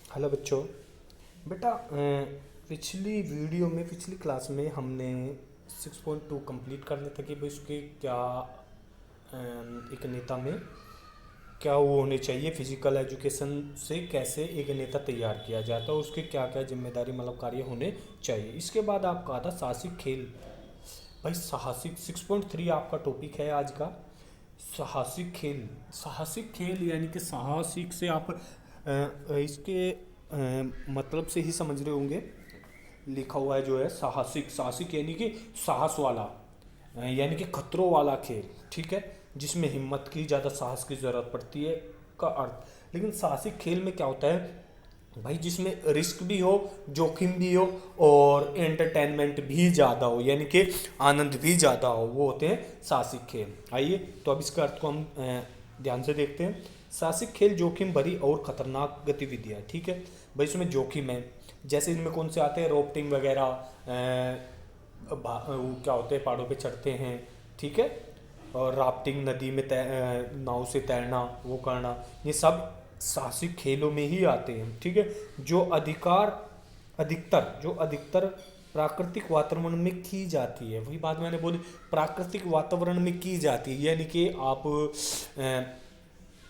Hello बच्चों। बेटा पिछली क्लास में हमने 6.2 कंप्लीट कर लिया था कि भाई उसके क्या एक नेता में क्या वो होने चाहिए, फिजिकल एजुकेशन से कैसे एक नेता तैयार किया जाता है, उसके क्या क्या जिम्मेदारी मतलब कार्य होने चाहिए। इसके बाद आप कहा था साहसिक खेल। भाई साहसिक 6.3 आपका टॉपिक है आज का। साहसिक खेल। साहसिक खेल यानी कि साहसिक से आप इसके मतलब से ही समझ रहे होंगे। लिखा हुआ है जो है साहसिक। साहसिक यानी कि साहस वाला, यानी कि खतरों वाला खेल। ठीक है, जिसमें हिम्मत की ज़्यादा साहस की ज़रूरत पड़ती है का अर्थ। लेकिन साहसिक खेल में क्या होता है भाई, जिसमें रिस्क भी हो, जोखिम भी हो और एंटरटेनमेंट भी ज़्यादा हो, यानी कि आनंद भी ज़्यादा हो, वो होते हैं साहसिक खेल। आइए तो अब इसका अर्थ को हम ध्यान से देखते हैं। साहसिक खेल जोखिम भरी और खतरनाक गतिविधियाँ। ठीक है भाई, इसमें जोखिम है। जैसे इनमें कौन से आते हैं, रोफ्टिंग वगैरह, वो क्या होते हैं, पहाड़ों पे चढ़ते हैं। ठीक है, और राफ्टिंग, नदी में नाव से तैरना, वो करना, ये सब साहसिक खेलों में ही आते हैं। ठीक है, जो अधिकतर प्राकृतिक वातावरण में की जाती है। वही बात मैंने बोली, प्राकृतिक वातावरण में की जाती है, यानी कि आप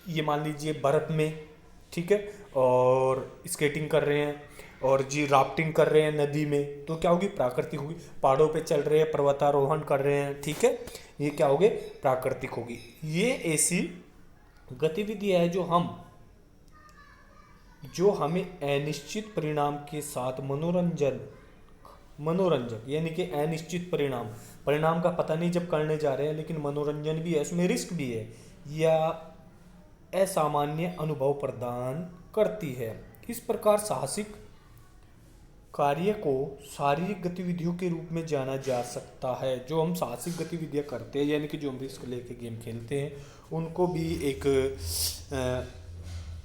ये मान लीजिए बर्फ़ में। ठीक है, और स्केटिंग कर रहे हैं और जी राफ्टिंग कर रहे हैं नदी में, तो क्या होगी, प्राकृतिक होगी। पहाड़ों पे चल रहे हैं, पर्वतारोहण कर रहे हैं। ठीक है, ये क्या होगे, प्राकृतिक होगी। ये ऐसी गतिविधि है जो हमें अनिश्चित परिणाम के साथ मनोरंजक यानी कि अनिश्चित परिणाम, परिणाम का पता नहीं जब करने जा रहे हैं, लेकिन मनोरंजन भी है, उसमें रिस्क भी है, या असामान्य अनुभव प्रदान करती है। इस प्रकार साहसिक कार्य को शारीरिक गतिविधियों के रूप में जाना जा सकता है। जो हम साहसिक गतिविधियां करते हैं, यानी कि जो हम रिस्क लेके गेम खेलते हैं, उनको भी एक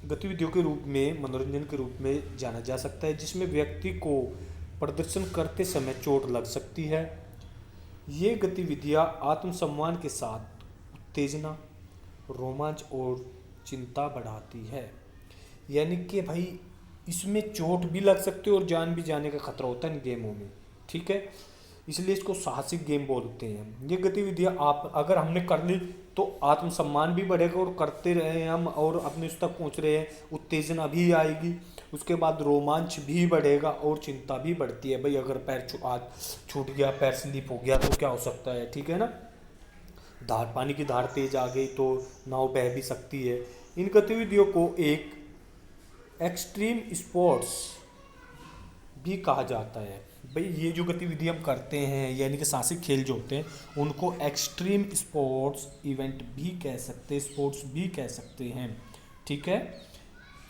गतिविधियों के रूप में, मनोरंजन के रूप में जाना जा सकता है, जिसमें व्यक्ति को प्रदर्शन करते समय चोट लग सकती है। ये गतिविधियां आत्मसम्मान के साथ उत्तेजना, रोमांच और चिंता बढ़ाती है। यानी कि भाई इसमें चोट भी लग सकती है और जान भी जाने का खतरा होता है इन गेमों में। ठीक है, इसलिए इसको साहसिक गेम बोलते हैं। ये गतिविधियां आप अगर हमने कर ली तो आत्मसम्मान भी बढ़ेगा, और करते रहे हम और अपने उस तक पहुंच रहे हैं, उत्तेजना भी आएगी। उसके बाद रोमांच भी बढ़ेगा और चिंता भी बढ़ती है। भाई अगर पैर आज छूट गया, पैर स्लिप हो गया तो क्या हो सकता है। ठीक है ना, धार, पानी की धार तेज आ गई तो नाव बह भी सकती है। इन गतिविधियों को एक एक्सट्रीम स्पोर्ट्स भी कहा जाता है। भाई ये जो गतिविधि हम करते हैं, यानी कि साहसिक खेल जो होते हैं, उनको एक्सट्रीम स्पोर्ट्स इवेंट भी कह सकते हैं, स्पोर्ट्स भी कह सकते हैं। ठीक है,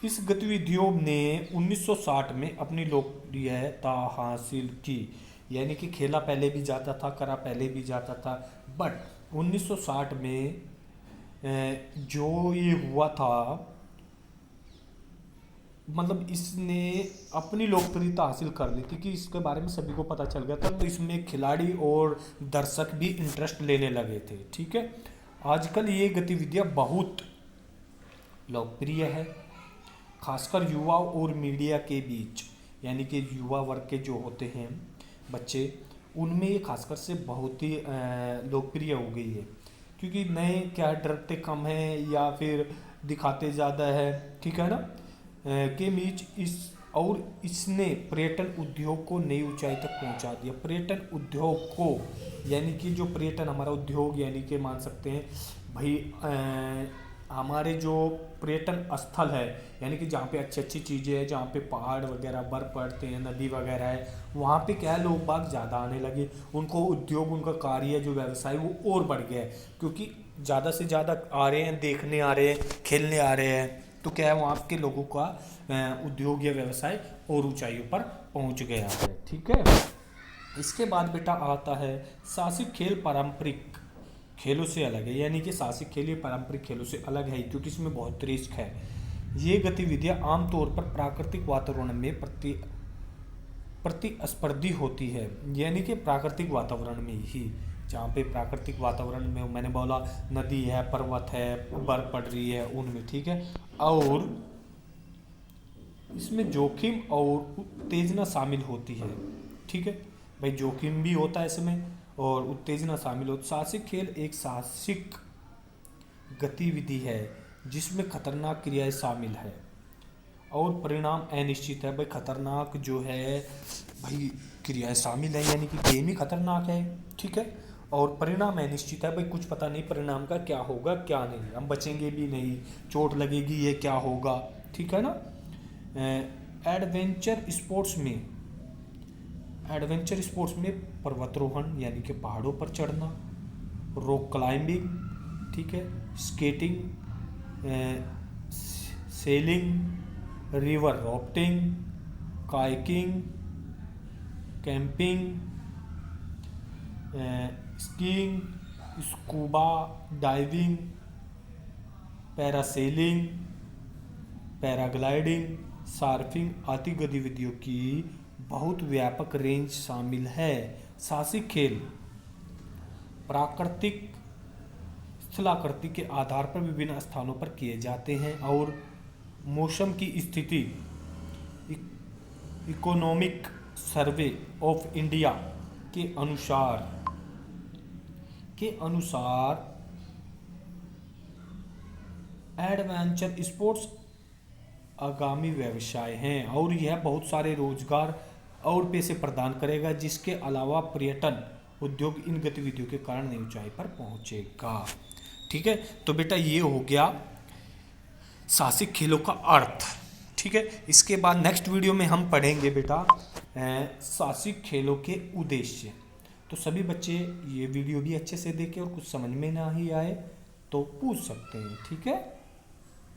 इस गतिविधियों ने 1960 में अपनी लोकप्रियता हासिल की। यानी कि खेला पहले भी जाता था, करा पहले भी जाता था, बट 1960 में जो ये हुआ था, मतलब इसने अपनी लोकप्रियता हासिल कर ली थी कि इसके बारे में सभी को पता चल गया था, तो इसमें खिलाड़ी और दर्शक भी इंटरेस्ट लेने लगे थे। ठीक है, आजकल ये गतिविधियां बहुत लोकप्रिय है, खासकर युवा और मीडिया के बीच। यानी कि युवा वर्ग के जो होते हैं बच्चे, उनमें ये खासकर से बहुत ही लोकप्रिय हो गई है, क्योंकि नए क्या डरते कम हैं या फिर दिखाते ज़्यादा है। ठीक है ना, के बीच इस और इसने पर्यटन उद्योग को नई ऊंचाई तक पहुंचा दिया। पर्यटन उद्योग को, यानी कि जो पर्यटन हमारा उद्योग, यानी कि मान सकते हैं भाई हमारे जो पर्यटन स्थल है, यानी कि जहाँ पे अच्छी अच्छी चीज़ें हैं, जहाँ पे पहाड़ वगैरह, बर्फ पड़ते हैं, नदी वगैरह है, वहाँ पे क्या है, लोग बाग ज़्यादा आने लगे। उनको उद्योग, उनका कार्य जो व्यवसाय वो और बढ़ गया है, क्योंकि ज़्यादा से ज़्यादा आ रहे हैं, देखने आ रहे हैं, खेलने आ रहे हैं, तो क्या है, वहाँ के लोगों का उद्योग या व्यवसाय और ऊंचाइयों पर पहुँच गया है। ठीक है, इसके बाद बेटा आता है साहसिक खेल पारंपरिक खेलों से अलग है। यानी कि साहसिक खेल ये पारंपरिक खेलों से अलग है, क्योंकि इसमें बहुत रिस्क है। ये गतिविधियां आमतौर पर प्राकृतिक वातावरण में प्रतिस्पर्धी होती है। यानी कि प्राकृतिक वातावरण में ही, जहाँ पे प्राकृतिक वातावरण में मैंने बोला नदी है, पर्वत है, बर्फ पड़ रही है, उनमें। ठीक है, और इसमें जोखिम और उत्तेजना शामिल होती है। ठीक है भाई, जोखिम भी होता है इसमें और उत्तेजना शामिल होती। साहसिक खेल एक साहसिक गतिविधि है जिसमें खतरनाक क्रियाएं शामिल है और परिणाम अनिश्चित है। भाई खतरनाक जो है भाई क्रियाएं शामिल है, यानी कि गेम ही खतरनाक है। ठीक है, और परिणाम अनिश्चित है। भाई कुछ पता नहीं परिणाम का क्या होगा क्या नहीं, हम बचेंगे भी नहीं, चोट लगेगी, ये क्या होगा। ठीक है ना। एडवेंचर स्पोर्ट्स में पर्वतारोहण यानी कि पहाड़ों पर चढ़ना, रॉक क्लाइंबिंग, ठीक है, skating, selling, river rafting, kayaking, camping, skiing, scuba diving, parasailing, paragliding, surfing आदि गतिविधियों की बहुत व्यापक रेंज शामिल है। साहसिक खेल प्राकृतिक स्थलाकृति के आधार पर विभिन्न स्थानों पर किए जाते हैं और मौसम की स्थिति, इकोनॉमिक सर्वे ऑफ इंडिया के अनुसार एडवेंचर स्पोर्ट्स आगामी व्यवसाय हैं और यह बहुत सारे रोजगार और पैसे प्रदान करेगा, जिसके अलावा पर्यटन उद्योग इन गतिविधियों के कारण नई ऊंचाई पर पहुंचेगा। ठीक है, तो बेटा ये हो गया साहसिक खेलों का अर्थ। ठीक है, इसके बाद नेक्स्ट वीडियो में हम पढ़ेंगे बेटा साहसिक खेलों के उद्देश्य। तो सभी बच्चे ये वीडियो भी अच्छे से देखें और कुछ समझ में ना ही आए तो पूछ सकते हैं। ठीक है।